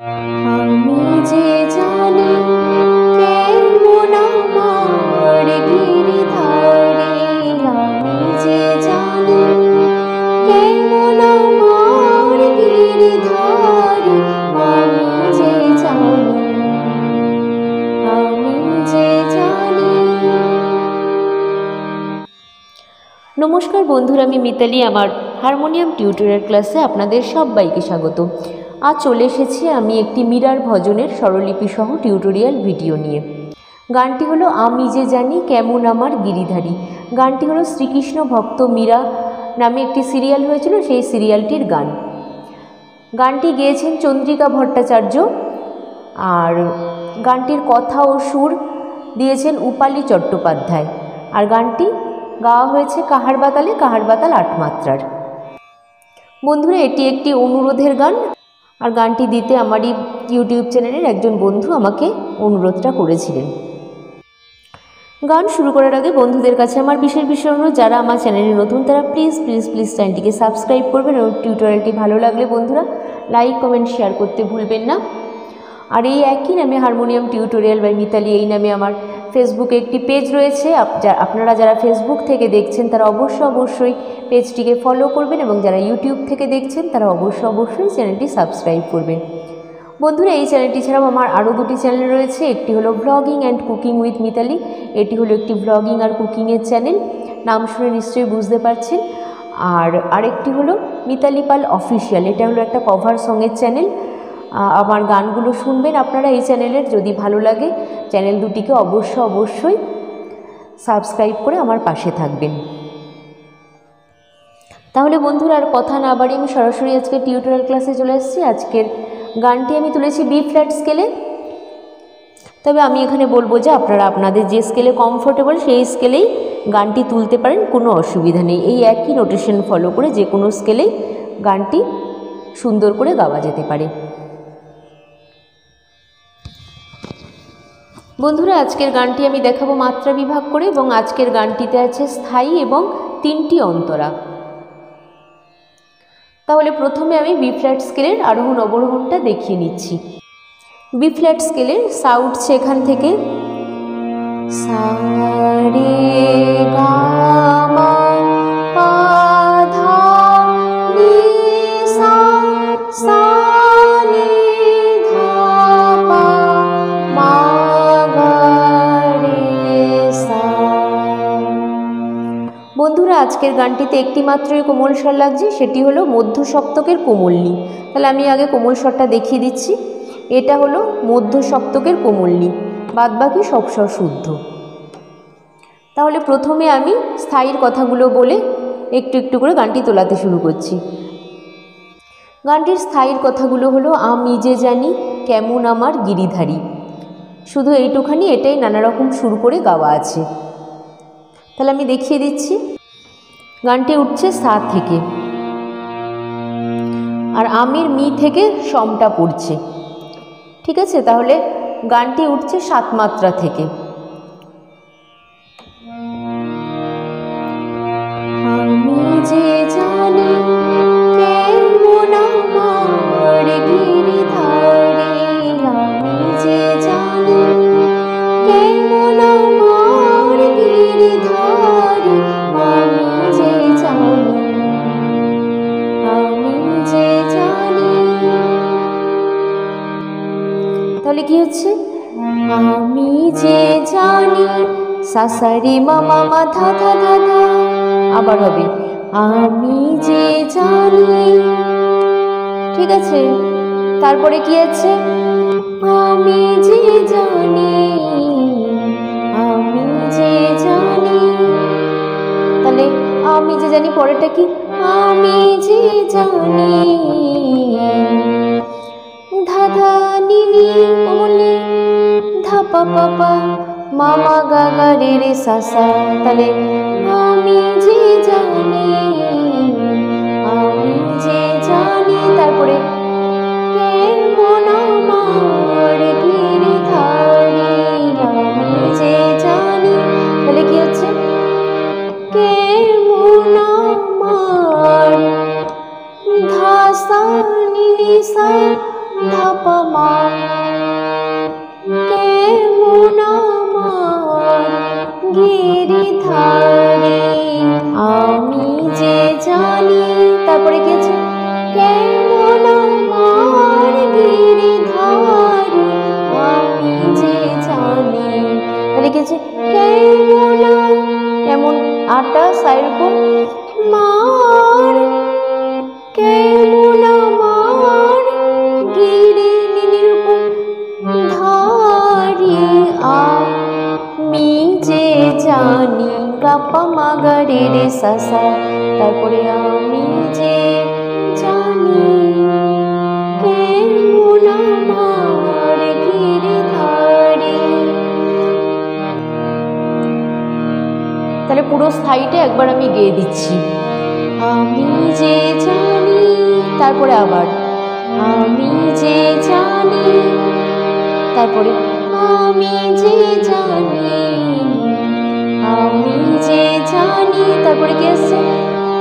আমি যে জানি কেমন আমার গিরিধারী, আমি যে জানি কেমন আমার গিরিধারী, আমি যে জানি, আমি যে জানি। নমস্কার বন্ধুরা, আমি মিতালি। আমার হারমোনিয়াম টিউটোরিয়াল ক্লাসে আপনাদের সবাইকে স্বাগত। আজ চলে এসেছি আমি একটি মীরার ভজনের স্বরলিপি সহ টিউটোরিয়াল ভিডিও নিয়ে। গানটি হলো আমি যে জানি কেমন আমার গিরিধারী। গানটি হলো শ্রীকৃষ্ণ ভক্ত মীরা নামে একটি সিরিয়াল হয়েছিল, সেই সিরিয়ালটির গান। গানটি গেয়েছেন চন্দ্রিকা ভট্টাচার্য, আর গানটির কথা ও সুর দিয়েছেন উপালি চট্টোপাধ্যায়, আর গানটি গাওয়া হয়েছে কাহার বাতালে, কাহার বাতাল ৮ মাত্রার। বন্ধুরা, এটি একটি অনুরোধের গান, আর গানটি দিতে আমারই ইউটিউব চ্যানেলের একজন বন্ধু আমাকে অনুরোধটা করেছিলেন। গান শুরু করার আগে বন্ধুদের কাছে আমার বিশেষ অনুরোধ, যারা আমার চ্যানেলে নতুন তারা প্লিজ প্লিজ প্লিজ চ্যানেলটিকে সাবস্ক্রাইব করবেন, এবং টিউটোরিয়ালটি ভালো লাগলে বন্ধুরা লাইক কমেন্ট শেয়ার করতে ভুলবেন না। আর এই একই নামে হারমোনিয়াম টিউটোরিয়াল বাই মিতালি, এই নামে আমার ফেসবুকে একটি পেজ রয়েছে। আপনারা যারা ফেসবুক থেকে দেখছেন তারা অবশ্যই পেজটিকে ফলো করবেন, এবং যারা ইউটিউব থেকে দেখছেন তারা অবশ্যই চ্যানেলটি সাবস্ক্রাইব করবেন। বন্ধুরা, এই চ্যানেলটি ছাড়াও আমার আরও দুটি চ্যানেল রয়েছে। একটি হলো blogging and cooking with Mitali, এটি হলো একটি ব্লগিং আর কুকিংয়ের চ্যানেল, নাম শুনে নিশ্চয়ই বুঝতে পারছেন। আর আরেকটি হলো মিতালি পাল অফিসিয়াল, এটা হলো একটা কভার সঙের চ্যানেল। আমার গানগুলো শুনবেন আপনারা এই চ্যানেলের। যদি ভালো লাগে চ্যানেল দুটিকে অবশ্যই সাবস্ক্রাইব করে আমার পাশে থাকবেন। তাহলে বন্ধুরা, আর কথা না বাড়িয়ে আমি সরাসরি আজকে টিউটোরিয়াল ক্লাসে চলে এসেছি। আজকের গানটি আমি তুলেছি বি ফ্ল্যাট স্কেলে। তবে আমি এখানে বলবো যে আপনারা আপনাদের যে স্কেলে কমফোর্টেবল সেই স্কেলেই গানটি তুলতে পারেন, কোনো অসুবিধা নেই। এই একই নোটেশন ফলো করে যে কোনো স্কেলেই গানটি সুন্দর করে গাওয়া যেতে পারে। বন্ধুরা, আজকের গানটি আমি দেখাবো মাত্রা বিভাগ করে, এবং আজকের গানটিতে আছে স্থায়ী এবং 3টি অন্তরা। তাহলে প্রথমে আমি বি ফ্ল্যাট স্কেলের আরোহণ অবরোহণটা দেখিয়ে নিচ্ছি। বি ফ্ল্যাট স্কেলের সা উঠছে এখান থেকে, সা রে গা মা পা ধা নি সা, সা নি ধা পা মা গা রে সা। বন্ধুরা, আজকের গানটিতে একটি মাত্রই কোমল স্বর লাগছে, সেটি হলো মধ্য সপ্তকের কোমলনি। তাহলে আমি আগে কোমল স্বরটা দেখিয়ে দিচ্ছি। এটা হলো মধ্য সপ্তকের কোমলনি, বাদবাকি সব স্বর শুদ্ধ। তাহলে প্রথমে আমি স্থায়ীর কথাগুলো বলে একটু করে গানটি তোলাতে শুরু করছি। গানটির স্থায়ীর কথাগুলো হলো আমি যে জানি কেমন আমার গিরিধারী। শুধু এইটুখানি, এটাই নানা রকম সুর করে গাওয়া আছে। তাহলে আমি দেখিয়ে দিচ্ছি। গানটি উঠছে সা থেকে, আর আমির মি থেকে সমটা পড়ছে। ঠিক আছে, তাহলে গানটি উঠছে 7 মাত্রা থেকে। আমি যে জানি কেমন আমার গিরিধারী, আমি যে জানি কেমন আমার গিরিধারী, আমি যে জানি, আমি যে জানি। তাহলে কি হচ্ছে, আমি যে জানি সা সা রে মা মা মা ধা ধা ধা ধা। আবার হবে আমি যে জানি। ঠিক আছে, তারপরে কি আছে, আমি যে জানি, আমি যে জানি। তাহলে আমি যে জানি পরেরটা কি, আমি যে জানি ধা ধা নি নি কোমলনি ধা পা পা পা মা মা গা গা রে রে সা সা। তাহলে আমি যে জানি, আমি যে জানি, তারপরে কেমন আমার গিরিধারী, আমি যে জানি। তাহলে কি হচ্ছে, কেমন আমার ধা সা নি নি সা ধা পা আমার কেমন আমার গিরিধারী আমি যে জানি, তারপরে কি আছে কেমন আমার গিরিধারী আমি যে জানি, তাহলে কি আছে কেমন, কেমন আটা সাইড উপর মার কেমন আমার গিরি নিনির উপর ধারি আমি যে জানি গাপা মাগা রে রে সাসা, তারপরে আমি যে জানি কেমন আমার গিরিধারী। তাহলে পুরো স্থায়ীটা একবার আমি গেয়ে দিচ্ছি। আমি যে জানি, তারপরে আবার আমি যে জানি, তারপরে আমি যে জানি, আমি যে জানি, তারপরে কি আসছে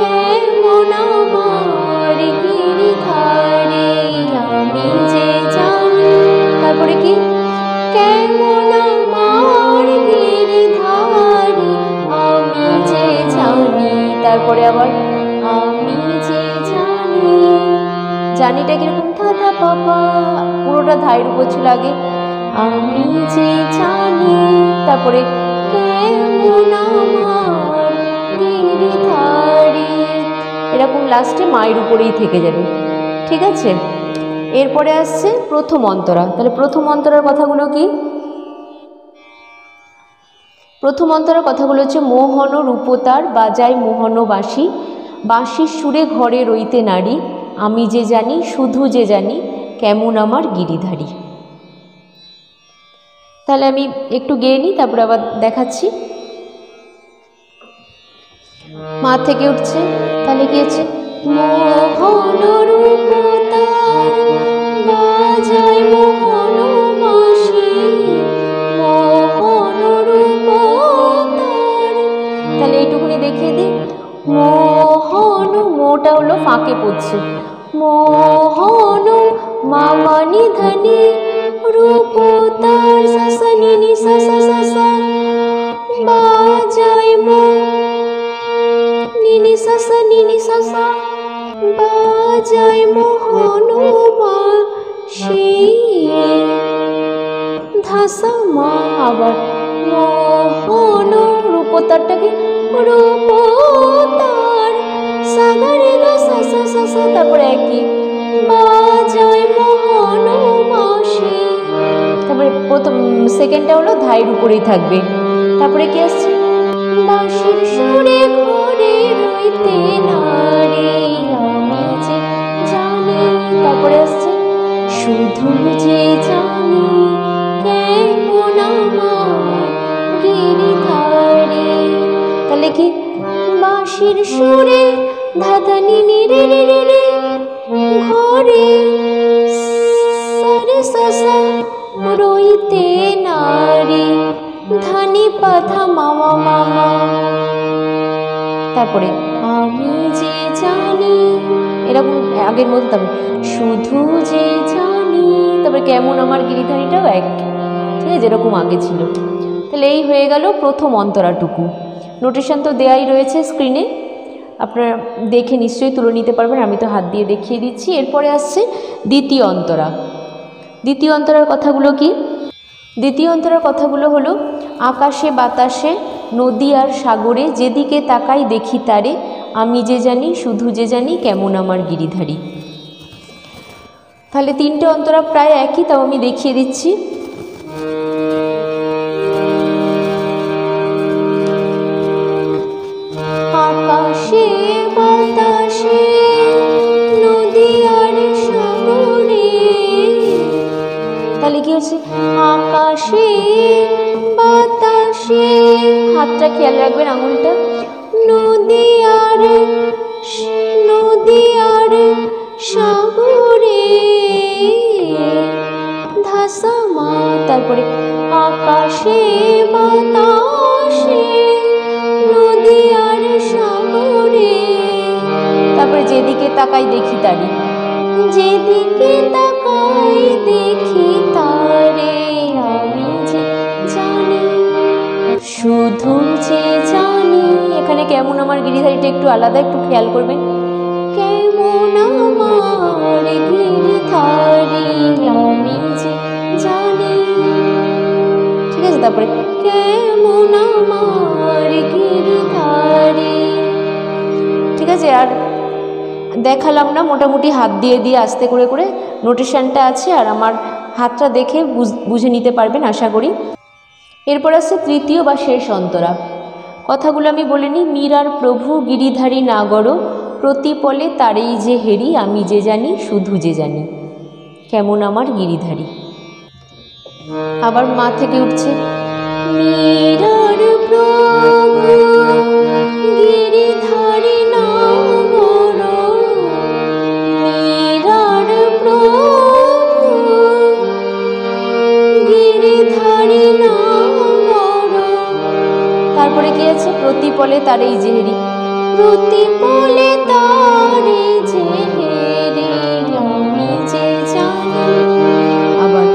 কেমন আমার গিরিধারী আমি যে জানি, তারপরে কি কেমন আমার গিরিধারী আমি যে জানি, তারপরে আবার আমি যে জানি, জানিটা কিরকম ধাধা পাপা, পুরোটা ধাইয়ের উপর ছিল আগে, আমি যে জানি, তারপরে কেমন আমার গিরিধারী, এরকম লাস্টে মায়ের উপরেই থেকে যাবে। ঠিক আছে, এরপরে আসছে প্রথম অন্তরা। তাহলে প্রথম অন্তরার কথাগুলো কি? প্রথম অন্তরার কথাগুলো হচ্ছে মোহন রূপতার বাজায় মোহন বাঁশি, বাঁশির সুরে ঘরে রইতে নারী আমি যে জানি শুধু যে জানি কেমন আমার গিরিধারী। তাহলে আমি একটু গেয়ে নিই, তারপরে আবার দেখাচ্ছি। মা থেকে উঠছে, তাহলে কি হচ্ছে মোহন রূপতার বাজায় মোহন বাঁশি মোহন রূপতার, তাহলে এইটুকুনি দেখিয়ে দিই। মোহন মোটা হলো ফাঁকে পড়ছে, মোহন মামা নিধানি রূপতার সাসা নিনি সাসা সাসা বাজায় মো নিনি সাসা নিনি সাসা বাজায় মোহন বাঁশি ধাসা মা, আবার মোহন রূপতারটাকে রূপতার সাগারে গা সাসা সাসা, তারপরে একই বাজায় মোহন বাঁশি, তারপরে প্রথম সেকেন্ডটা হলো ধাইয়ের উপরেই থাকবে। তারপরে কি আসছে বাঁশির সুরে ঘরে রইতে নারী আমি যে জানি, তারপরে আসছে শুধু যে জানি কেমন আমার গিরিধারী, তাহলে কি বাঁশির সুরে ধাধা নিনি রে রে রে রে ঘরে সারে সাসা রইতে নারী ধানি পাধা মামা মামা, তারপরে আমি যে জানি এরকম আগের মতো, তারপরে শুধু যে জানি, তারপরে কেমন আমার গিরিধারীটাও এক, ঠিক আছে যেরকম আগে ছিল। তাহলে এই হয়ে গেল প্রথম অন্তরাটুকু। নোটেশন তো দেয়াই রয়েছে স্ক্রিনে, আপনারা দেখে নিশ্চয়ই তুলে নিতে পারবেন, আমি তো হাত দিয়ে দেখিয়ে দিচ্ছি। এরপরে আসছে দ্বিতীয় অন্তরা। দ্বিতীয় অন্তরার কথাগুলো কি? দ্বিতীয় অন্তরার কথাগুলো হলো আকাশে বাতাসে নদী আর সাগরে যেদিকে তাকাই দেখি তারে আমি যে জানি শুধু যে জানি কেমন আমার গিরিধারী। তাহলে তিনটে অন্তরা প্রায় একই, তাও আমি দেখিয়ে দিচ্ছি। আকাশে বাতাসে নদী আর সাগরে, তাহলে কি হচ্ছে আকাশে বাতাসে, হাতটা খেয়াল রাখবেন আঙুলটা, নদী আর সাগরে ধাসা মা, তারপরে আকাশে বাতাসে নদী আর সাগরে, তারপরে যেদিকে তাকাই দেখি তারি, যেদিকে তাকাই তাই দেখি তারে আমি যে জানি, শুধু যে জানি। এখানে কেমন আমার গিরিধারীটা একটু আলাদা, একটু খেয়াল করবেন। কেমন আমার গিরিধারী আমি যে জানি, ঠিক আছে। তারপরে কেমন আমার গিরিধারী, ঠিক আছে। আর দেখালাম না, মোটামুটি হাত দিয়ে দিয়ে আস্তে করে করে নোটেশনটা আছে, আর আমার হাতটা দেখে বুঝে নিতে পারবেন আশা করি। এরপর আসছে তৃতীয় বা শেষ অন্তরা। কথাগুলো আমি বলে নিই। মীরার প্রভু গিরিধারী নাগর, প্রতিপলে তারেই যে হেরি আমি যে জানি, শুধু যে জানি, কেমন আমার গিরিধারী। আবার মা থেকে উঠছে। মীরার প্রভু গিরিধারী নাগর, মীরার প্রভু গিরিধারী নাগর। তারপরে কি আছে? প্রতিপলে তারেই যে হেরি, প্রতিপলে তারে যে হেরি আমি যে জানি, আবার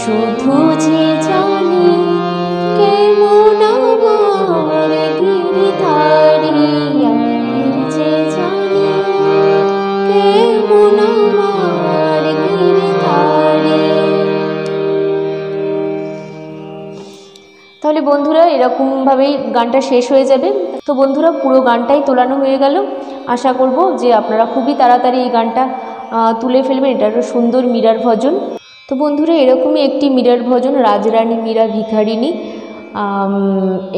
শুধু যে জানি, কেমন আমার গিরিধারী আমি যে জানি, কেমন আমার গিরিধারী। তাহলে বন্ধুরা এরকমভাবেই গানটা শেষ হয়ে যাবে। তো বন্ধুরা পুরো গানটাই তোলানো হয়ে গেল। আশা করব যে আপনারা খুবই তাড়াতাড়ি এই গানটা তুলে ফেলবেন। এটা একটা সুন্দর মীরার ভজন। তো বন্ধুরা এরকমই একটি মীরার ভজন, রাজরানী মীরা ভিখারিণী,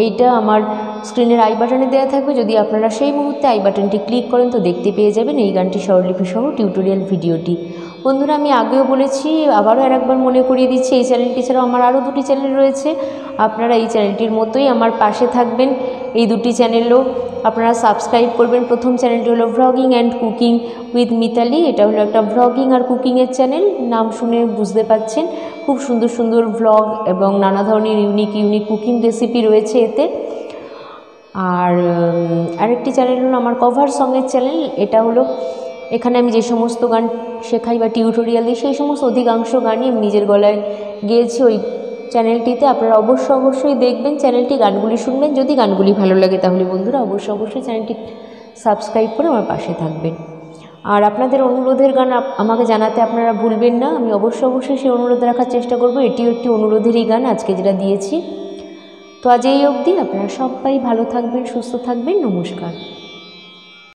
এইটা আমার স্ক্রিনের আই বাটনে দেওয়া থাকবে। যদি আপনারা সেই মুহূর্তে আই বাটনটি ক্লিক করেন তো দেখতে পেয়ে যাবেন এই গানটি স্বরলিপি সহ টিউটোরিয়াল ভিডিওটি। বন্ধুরা আমি আগেও বলেছি, আবারও আরেকবার মনে করিয়ে দিচ্ছি, এই চ্যানেলটি ছাড়াও আমার আরও দুটি চ্যানেল রয়েছে। আপনারা এই চ্যানেলটির মতোই আমার পাশে থাকবেন। এই দুটি চ্যানেলও আপনারা সাবস্ক্রাইব করবেন। প্রথম চ্যানেলটি হলো vlogging and cooking with Mitali. এটা হলো একটা ভ্লগিং আর কুকিংয়ের চ্যানেল, নাম শুনে বুঝতে পাচ্ছেন। খুব সুন্দর সুন্দর ভ্লগ এবং নানা ধরনের ইউনিক কুকিং রেসিপি রয়েছে এতে। আর আরেকটি চ্যানেল হলো আমার কভার সঙের চ্যানেল। এটা হলো এখানে আমি যে সমস্ত গান শেখাই বা টিউটোরিয়াল দিই সেই সমস্ত অধিকাংশ গানই আমি নিজের গলায় গেয়েছি ওই চ্যানেলটিতে। আপনারা অবশ্যই দেখবেন চ্যানেলটি, গানগুলি শুনবেন। যদি গানগুলি ভালো লাগে তাহলে বন্ধুরা অবশ্যই চ্যানেলটি সাবস্ক্রাইব করে আমার পাশে থাকবেন। আর আপনাদের অনুরোধের গান আমাকে জানাতে আপনারা ভুলবেন না। আমি অবশ্যই সেই অনুরোধ রাখার চেষ্টা করব। এটিও একটি অনুরোধেরই গান আজকে যেটা দিয়েছি। তো আজ এই অবধি। আপনারা সবাই ভালো থাকবেন, সুস্থ থাকবেন। নমস্কার।